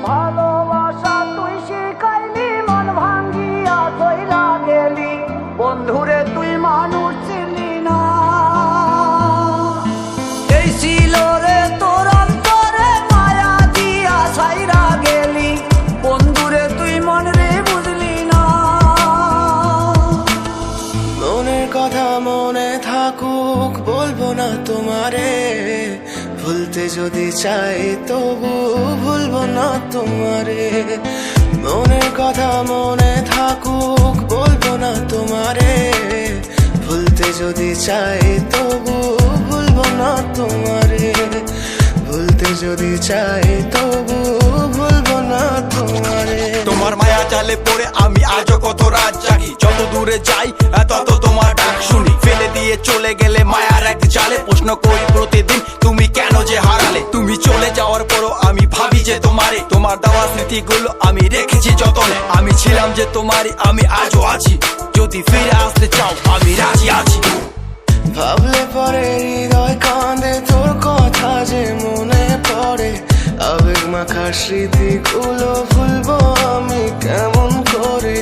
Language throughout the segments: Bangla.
ভালোবাসা তুই শিখাইলি, মন ভাঙ্গিয়া চইলা গেলি, বন্ধুরে তুই মানুষ চিনলি না। এই ছিল রে তোর অন্তরে মায়া দিয়া ছাইরা গেলি, বন্ধুরে তুই মন রে বুঝলি না। মনের কথা মনে থাকুক বলবো না তোমারে, ভুলতে যদি চাই তবু ভুলবো না তোমারে। মনের কথা মনে থাকুক বলবো না তোমারে, ভুলতে যদি চাই তবু ভুলবো না তোমারে। ভুলতে যদি চাই তবু ভুলবো না তোমারে। তোমার মায়া জালে পড়ে আমি আজও কত রাত জাগি, যত দূরে যাই তত তোমার ডাক শুনি। ফেলে দিয়ে চলে গেলে মায়ার এক জালে, প্রশ্ন করি প্রতিদিন তুমি কেন যে হারালে। তুমি চলে যাওয়ার পরও আমি ভাবি যে তোমারে, তোমার দেওয়া স্মৃতিগুলো আমি রেখেছি যতনে। আমি ছিলাম যে তোমারই, আমি আজও আছি, যদি ফিরে আসতে চাও আমি রাজি আছি। ভাবলে পরে হৃদয় কাঁদে, তোর কথা যে মনে পড়ে। আবেগ মাখা স্মৃতিগুলো ভুলবো আমি কেমন করে,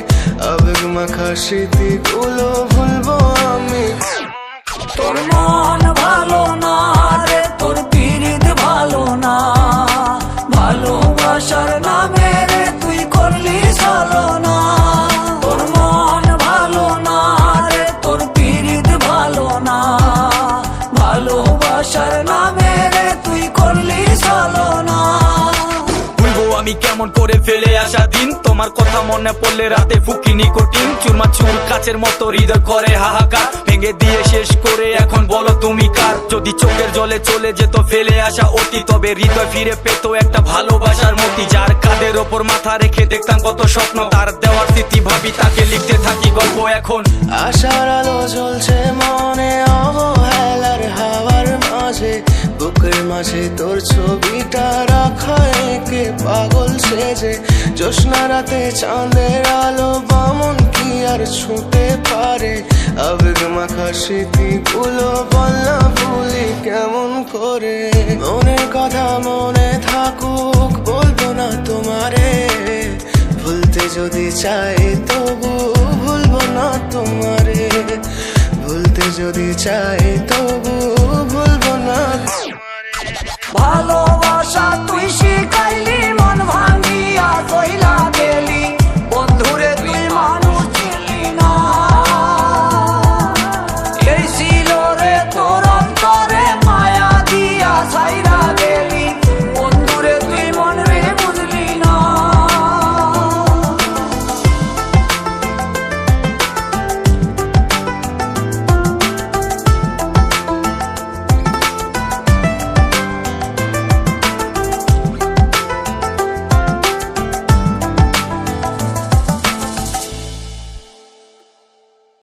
আবেগ মাখা স্মৃতিগুলো ভুলবো আমি। তোর মন ভালো না রে, তোর পীড়িত ভালো না, ভালোবাসার নামে রে তুই করলি ছলনা। তোর মন ভালো না রে, তোর পীড়িত ভালো না, ভালোবাসার নামে রে তুই করলি ছলনা। ভুলবো আমি কেমন করে ফেলে আসা দিন, তোমার কথা মনে পড়লে রাতে ফুকি নিকোটিন। চুরমা চুর কাচের মতো হৃদয় করে হাহাকার, ভেঙে দিয়ে শেষ করে এখন বলো তুমি কার। যদি চোখের জলে চলে যেত ফেলে আসা অতি, তবে হৃদয় ফিরে পেত একটা ভালোবাসার মতি। যার কাঁধের ওপর মাথা রেখে দেখতাম কত স্বপ্ন, তার দেওয়ার স্মৃতি ভাবি তাকে লিখতে থাকি গল্প এখন। আশার আলো জ্বলছে মনে অবহেলার হাওয়ার মাঝে, বুকের মাঝে তোর ছবিটা রাখা একে পাগল সেজে। জ্যোৎস্না রাতে চাঁদের আলো বামন কি আর ছুঁতে পারে, আবেগ মাখা স্মৃতিগুলো বল না ভুলি কেমন করে। মনের কথা মনে থাকুক বলবো না তোমারে, ভুলতে যদি চাই তবু ভুলবো না তোমারে। ভুলতে যদি চাই তবু ভুলবো না তোমারে। ভালোবাসা তুই